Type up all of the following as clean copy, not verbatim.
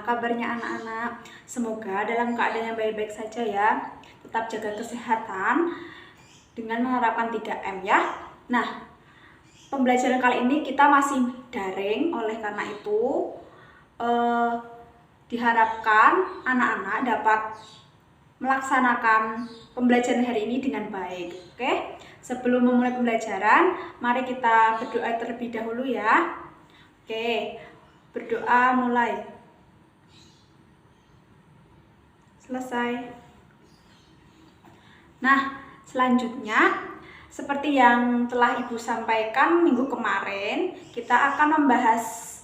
kabarnya anak-anak? Semoga dalam keadaan yang baik-baik saja ya. Tetap jaga kesehatan dengan menerapkan 3M ya. Nah, pembelajaran kali ini kita masih daring, oleh karena itu diharapkan anak-anak dapat melaksanakan pembelajaran hari ini dengan baik. Oke? Sebelum memulai pembelajaran, mari kita berdoa terlebih dahulu ya. Oke, berdoa mulai. Selesai. Nah, selanjutnya seperti yang telah Ibu sampaikan minggu kemarin, kita akan membahas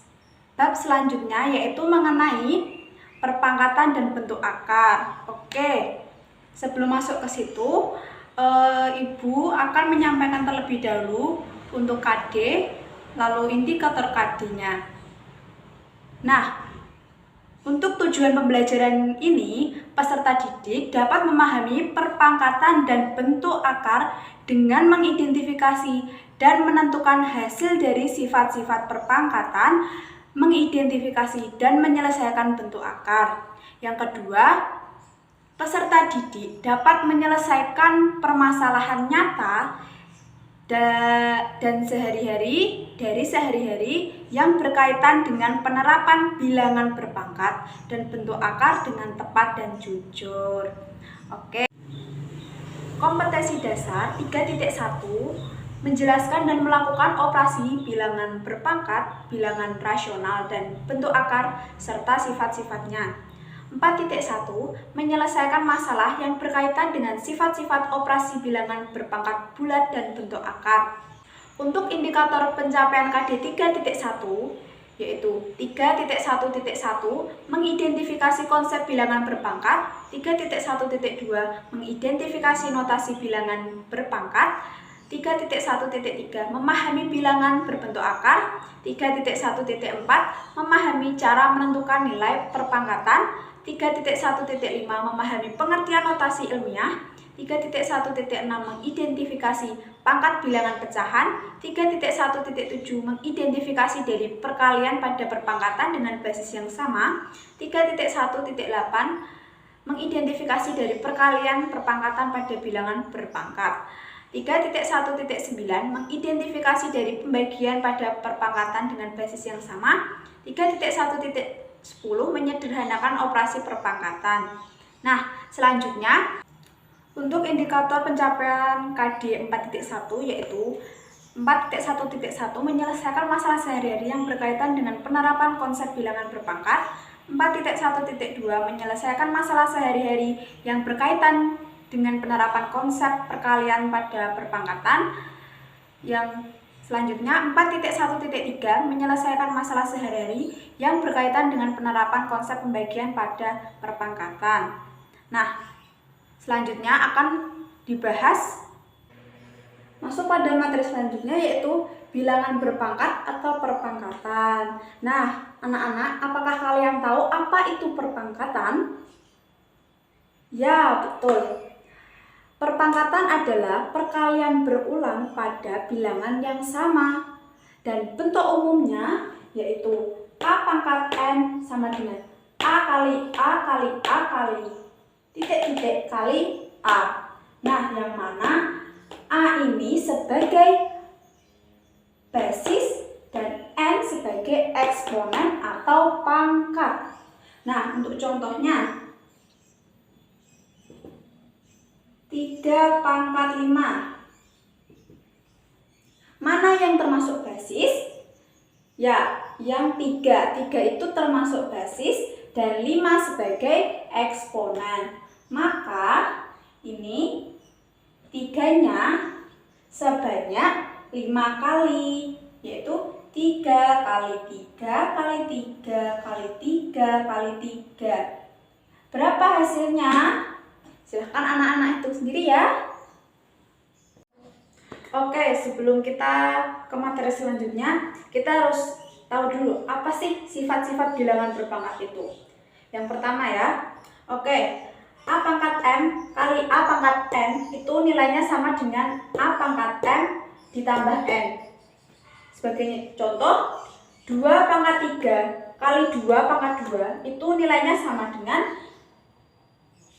bab selanjutnya, yaitu mengenai perpangkatan dan bentuk akar. Oke, sebelum masuk ke situ, Ibu akan menyampaikan terlebih dahulu untuk KD, lalu indikator KD-nya. Nah, untuk tujuan pembelajaran ini, peserta didik dapat memahami perpangkatan dan bentuk akar dengan mengidentifikasi dan menentukan hasil dari sifat-sifat perpangkatan, mengidentifikasi dan menyelesaikan bentuk akar. Yang kedua, peserta didik dapat menyelesaikan permasalahan nyata dan sehari-hari yang berkaitan dengan penerapan bilangan berpangkat dan bentuk akar dengan tepat dan jujur. Oke. Kompetensi dasar 3.1 menjelaskan dan melakukan operasi bilangan berpangkat, bilangan rasional dan bentuk akar serta sifat-sifatnya. 4.1 menyelesaikan masalah yang berkaitan dengan sifat-sifat operasi bilangan berpangkat bulat dan bentuk akar. Untuk indikator pencapaian KD 3.1 yaitu 3.1.1 mengidentifikasi konsep bilangan berpangkat, 3.1.2 mengidentifikasi notasi bilangan berpangkat, 3.1.3 memahami bilangan berbentuk akar, 3.1.4 memahami cara menentukan nilai perpangkatan, 3.1.5 memahami pengertian notasi ilmiah, 3.1.6 mengidentifikasi pangkat bilangan pecahan, 3.1.7 mengidentifikasi dari perkalian pada perpangkatan dengan basis yang sama, 3.1.8 mengidentifikasi dari perkalian perpangkatan pada bilangan berpangkat, 3.1.9 mengidentifikasi dari pembagian pada perpangkatan dengan basis yang sama, 3.1.10 menyederhanakan operasi perpangkatan. Nah, selanjutnya untuk indikator pencapaian KD 4.1 yaitu 4.1.1 menyelesaikan masalah sehari-hari yang berkaitan dengan penerapan konsep bilangan berpangkat, 4.1.2 menyelesaikan masalah sehari-hari yang berkaitan dengan penerapan konsep perkalian pada perpangkatan. Yang selanjutnya 4.1.3 menyelesaikan masalah sehari-hari yang berkaitan dengan penerapan konsep pembagian pada perpangkatan. Nah, selanjutnya akan dibahas masuk pada materi selanjutnya, yaitu bilangan berpangkat atau perpangkatan. Nah, anak-anak, apakah kalian tahu apa itu perpangkatan? Ya, betul. Perpangkatan adalah perkalian berulang pada bilangan yang sama dan bentuk umumnya yaitu A pangkat N sama dengan A kali A kali A kali titik-titik kali A. Nah, yang mana A ini sebagai basis dan N sebagai eksponen atau pangkat. Nah, untuk contohnya 3 pangkat 5. Mana yang termasuk basis? Ya, yang 3 itu termasuk basis dan 5 sebagai eksponen. Maka ini 3-nya sebanyak 5 kali, yaitu 3 kali 3 kali 3 kali 3 kali 3. Berapa hasilnya? Silahkan anak-anak itu sendiri ya. Oke, sebelum kita ke materi selanjutnya, kita harus tahu dulu apa sih sifat-sifat bilangan berpangkat itu. Yang pertama ya, oke, A pangkat M kali A pangkat N itu nilainya sama dengan A pangkat M ditambah N. Sebagai contoh, 2 pangkat 3 kali 2 pangkat 2 itu nilainya sama dengan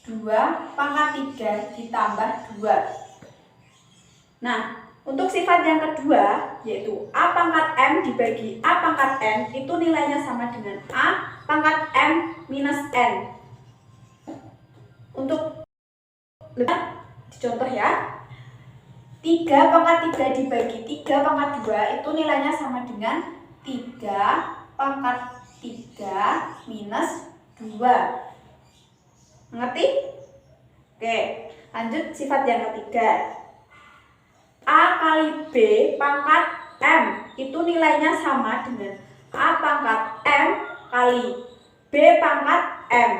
2 pangkat 3 ditambah 2. Nah, untuk sifat yang kedua, yaitu A pangkat M dibagi A pangkat N, itu nilainya sama dengan A pangkat M minus N. Untuk lihat contoh ya, 3 pangkat 3 dibagi 3 pangkat 2, itu nilainya sama dengan 3 pangkat 3 minus 2. Mengerti? Oke, lanjut sifat yang ketiga. A kali B pangkat M itu nilainya sama dengan A pangkat M kali B pangkat M.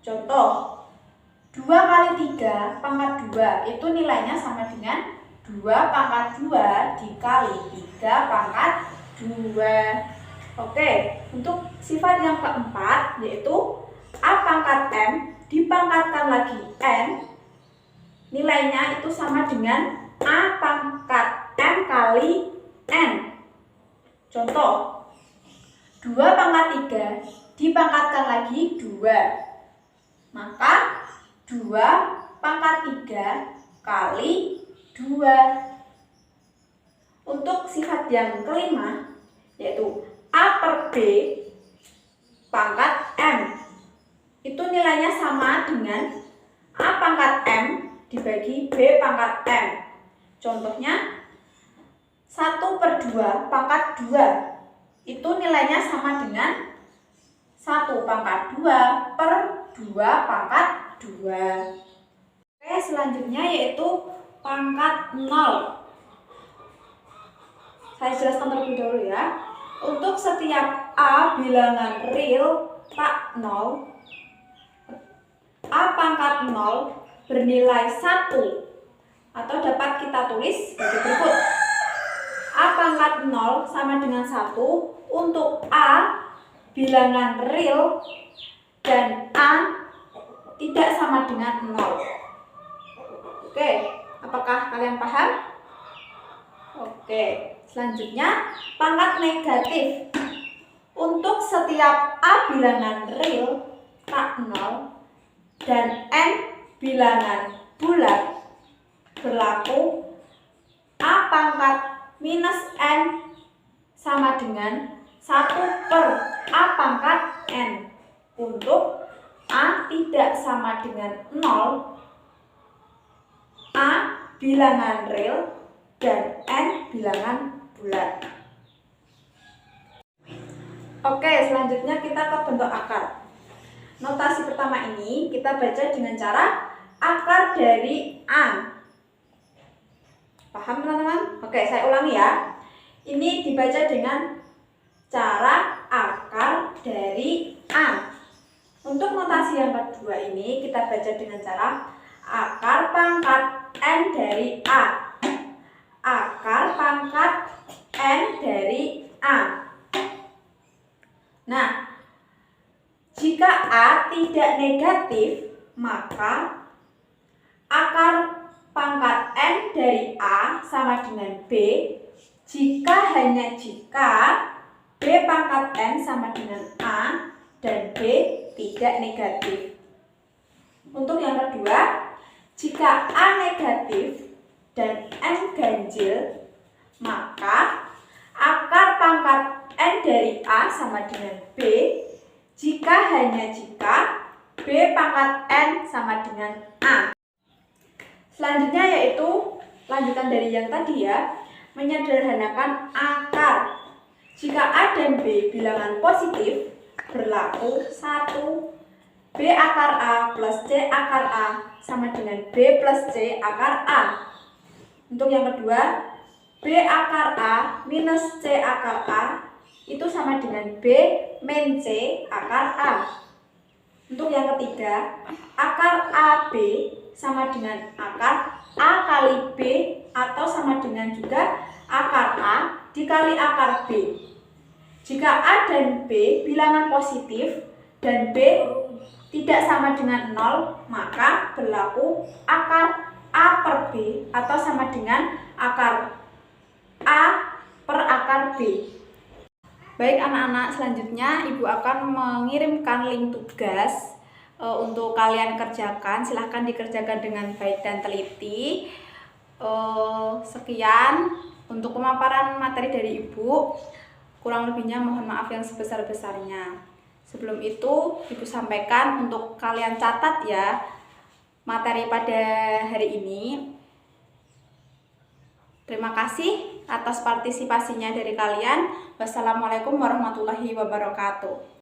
Contoh, 2 kali 3 pangkat 2 itu nilainya sama dengan 2 pangkat 2 dikali 3 pangkat 2. Oke, untuk sifat yang keempat yaitu A pangkat M dipangkatkan lagi N, nilainya itu sama dengan A pangkat M kali N. Contoh, 2 pangkat 3 dipangkatkan lagi 2, maka 2 pangkat 3 kali 2. Untuk sifat yang kelima yaitu A per B pangkat M, itu nilainya sama dengan A pangkat M dibagi B pangkat M. Contohnya 1 per 2 pangkat 2 itu nilainya sama dengan 1 pangkat 2 per 2 pangkat 2. Oke, selanjutnya yaitu pangkat 0. Saya jelaskan terlebih dahulu ya. Untuk setiap A bilangan real tak 0, A pangkat 0 bernilai 1, atau dapat kita tulis sebagai berikut. A pangkat 0 sama dengan 1 untuk A bilangan real dan A tidak sama dengan 0. Oke, apakah kalian paham? Oke, selanjutnya pangkat negatif. Untuk setiap A bilangan real tak 0 dan N bilangan bulat, berlaku A pangkat minus N sama dengan 1 per A pangkat N. Untuk A tidak sama dengan 0, A bilangan real dan N bilangan bulat. Oke, selanjutnya kita ke bentuk akar. Notasi pertama ini kita baca dengan cara akar dari A. Paham teman-teman? Oke, saya ulangi ya. Ini dibaca dengan cara akar dari A. Untuk notasi yang kedua ini kita baca dengan cara akar pangkat N dari A. Akar pangkat N dari A. Nah, jika A tidak negatif, maka akar pangkat N dari A sama dengan B jika hanya jika B pangkat N sama dengan A dan B tidak negatif. Untuk yang kedua, jika A negatif dan N ganjil, maka akar pangkat N dari A sama dengan B jika hanya jika B pangkat N sama dengan A. Selanjutnya yaitu lanjutan dari yang tadi ya, menyederhanakan akar. Jika A dan B bilangan positif, berlaku 1 B akar A plus C akar A sama dengan B plus C akar A. Untuk yang kedua, B akar A minus C akar A itu sama dengan B min C akar A. Untuk yang ketiga, akar AB sama dengan akar A kali B atau sama dengan juga akar A dikali akar B. Jika A dan B bilangan positif dan B tidak sama dengan 0, maka berlaku akar A per B atau sama dengan akar A per akar B. Baik anak-anak, selanjutnya Ibu akan mengirimkan link tugas untuk kalian kerjakan. Silahkan dikerjakan dengan baik dan teliti. Sekian untuk pemaparan materi dari Ibu. Kurang lebihnya mohon maaf yang sebesar-besarnya. Sebelum itu, Ibu sampaikan untuk kalian catat ya materi pada hari ini. Terima kasih atas partisipasinya dari kalian. Wassalamualaikum warahmatullahi wabarakatuh.